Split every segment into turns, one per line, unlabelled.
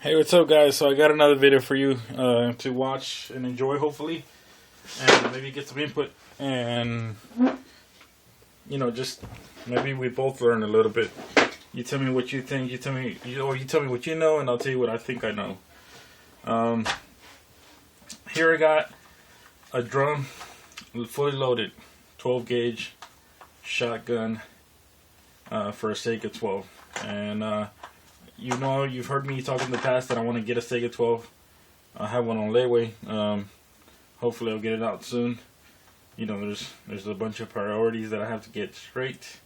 Hey, what's up, guys? So I got another video for you to watch and enjoy, hopefully, and maybe get some input, and just maybe we both learn a little bit. You tell me what you think. You tell me what you know, and I'll tell you what I think I know. Here I got a drum, fully loaded, 12 gauge shotgun for a Saiga 12, and you've heard me talk in the past that I want to get a Saiga 12. I have one on layaway. Hopefully I'll get it out soon. There's a bunch of priorities that I have to get straight,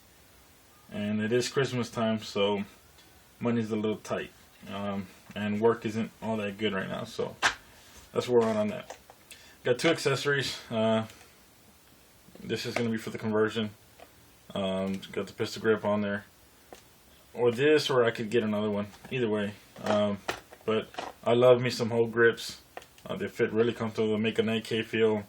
and it is Christmas time, so money's a little tight, and work isn't all that good right now, so that's where we're on that. Got two accessories. This is going to be for the conversion. Got the pistol grip on there, or this, or I could get another one. Either way, but I love me some whole grips. They fit really comfortable. They make an AK feel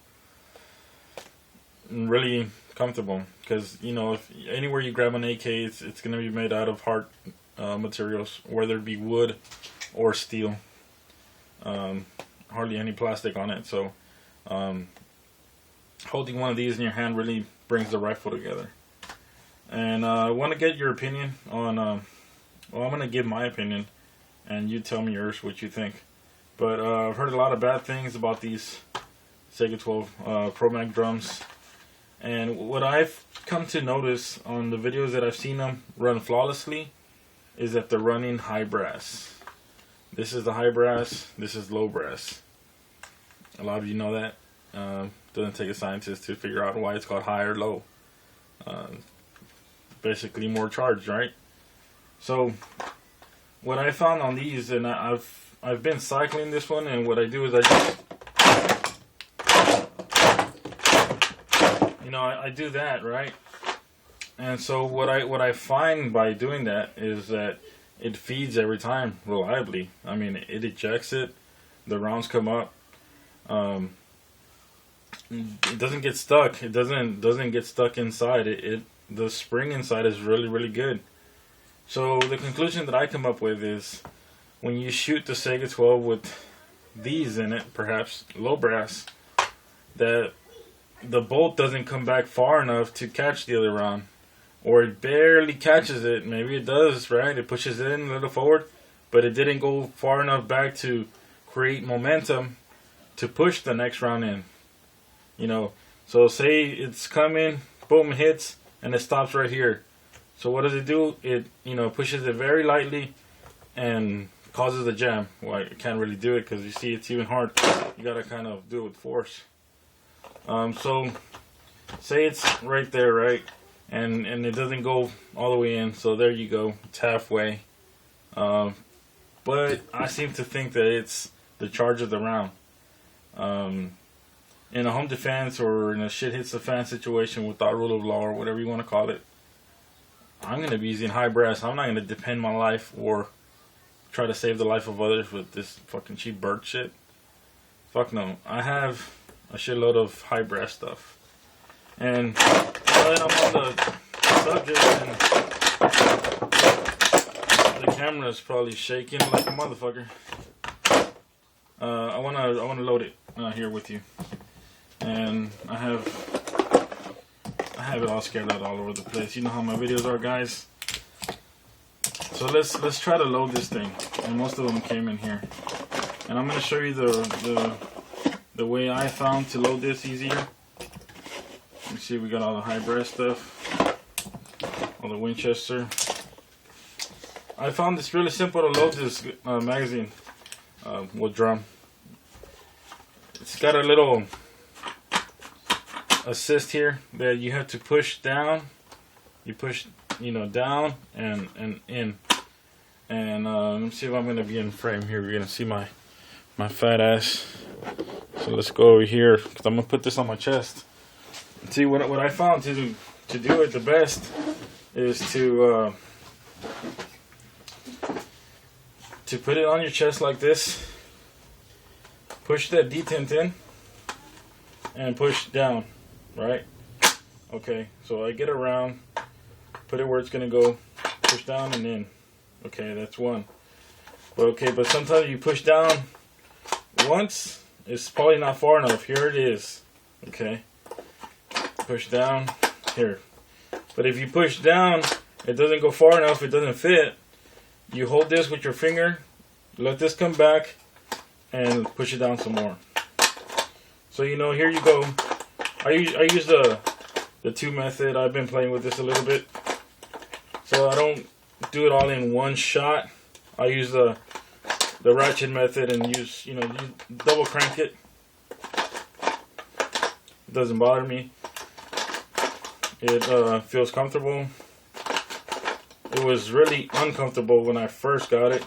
really comfortable, because if anywhere you grab an AK, it's going to be made out of hard materials, whether it be wood or steel. Hardly any plastic on it, so holding one of these in your hand really brings the rifle together. And I want to get your opinion on, well, I'm going to give my opinion, and you tell me yours, what you think. But I've heard a lot of bad things about these Saiga 12 Pro Mag drums. And what I've come to notice on the videos that I've seen them run flawlessly is that they're running high brass. This is the high brass, this is low brass. A lot of you know that. Doesn't take a scientist to figure out why it's called high or low. Basically more charged, right? So what I found on these, and I've been cycling this one, and what I do is I just I do that, right? And so what I find by doing that is that it feeds every time reliably. I mean, it ejects it, the rounds come up. It doesn't get stuck. It doesn't get stuck inside. The spring inside is really, really good. So the conclusion that I come up with is, when you shoot the Saiga 12 with these in it, perhaps low brass, that the bolt doesn't come back far enough to catch the other round, or it barely catches it. Maybe it does, right? It pushes it in a little forward, but it didn't go far enough back to create momentum to push the next round in. So say it's coming, boom, hits, and it stops right here. So what does it do? It pushes it very lightly and causes a jam. Well, I can't really do it because you see it's even hard. You gotta kind of do it with force. So say it's right there, right, and it doesn't go all the way in. So there you go, it's halfway. But I seem to think that it's the charge of the round. In a home defense or in a shit hits the fan situation without rule of law or whatever you want to call it, I'm going to be using high brass. I'm not going to depend my life or try to save the life of others with this fucking cheap bird shit. Fuck no. I have a shitload of high brass stuff. And now that I'm on the subject, and the camera is probably shaking like a motherfucker, I wanna load it here with you. And I have it all scattered out all over the place. You know how my videos are, guys. So let's try to load this thing. And most of them came in here. And I'm gonna show you the way I found to load this easier. You see, we got all the high brass stuff, all the Winchester. I found this really simple to load this magazine with drum. It's got a little assist here that you have to push down. You push, down and in. And let me see if I'm gonna be in frame here. We're gonna see my fat ass. So let's go over here, because I'm gonna put this on my chest. See, what I found to do it the best is to put it on your chest like this. Push that detent in and push down, right? Okay, so I get around, put it where it's gonna go, push down and in. Okay, that's one. Okay, but sometimes you push down once, it's probably not far enough. Here it is. Okay, push down here. But if you push down, it doesn't go far enough, it doesn't fit. You hold this with your finger, let this come back, and push it down some more. So you know, here you go. I use the 2 method. I've been playing with this a little bit, so I don't do it all in one shot. I use the ratchet method and use, you double crank it. It doesn't bother me. It feels comfortable. It was really uncomfortable when I first got it.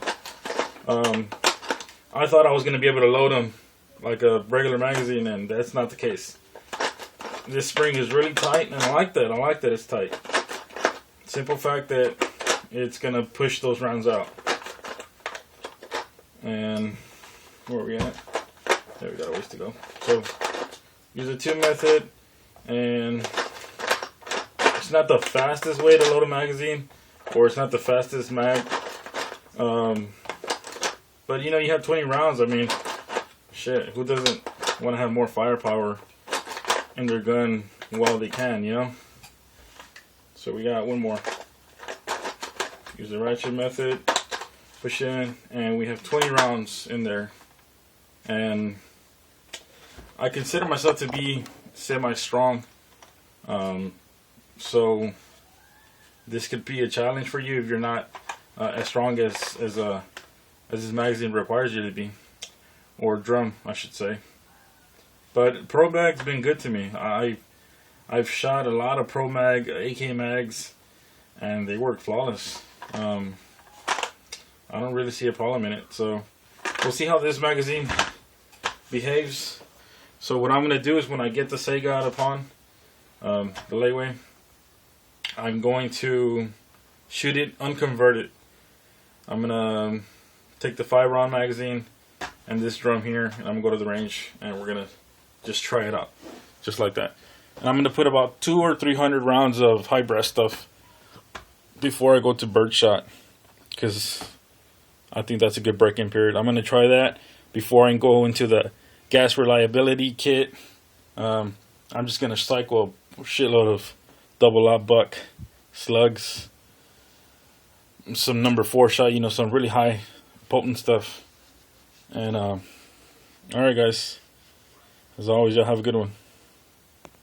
I thought I was going to be able to load them like a regular magazine, and that's not the case. This spring is really tight, and I like that. I like that it's tight. Simple fact that it's going to push those rounds out. And where are we at? There, we got a ways to go. So use the 2 method, and it's not the fastest way to load a magazine, or it's not the fastest mag. But you have 20 rounds. I mean, shit, who doesn't want to have more firepower in their gun while they can, So we got one more. Use the ratchet method, push in, and we have 20 rounds in there. And I consider myself to be semi-strong. So this could be a challenge for you if you're not as strong as this magazine requires you to be, or drum, I should say. But Pro Mag's been good to me. I've shot a lot of Pro Mag, AK mags, and they work flawless. I don't really see a problem in it. So we'll see how this magazine behaves. So what I'm going to do is when I get the saiga out upon the layaway, I'm going to shoot it unconverted. I'm going to take the 5-round magazine and this drum here, and I'm going to go to the range, and we're going to just try it out. Just like that. And I'm going to put about 200 or 300 rounds of high breast stuff before I go to birdshot, because I think that's a good break-in period. I'm going to try that before I go into the gas reliability kit. I'm just going to cycle a shitload of double-aught buck slugs, some number 4 shot, some really high potent stuff. And alright guys, as always, y'all have a good one.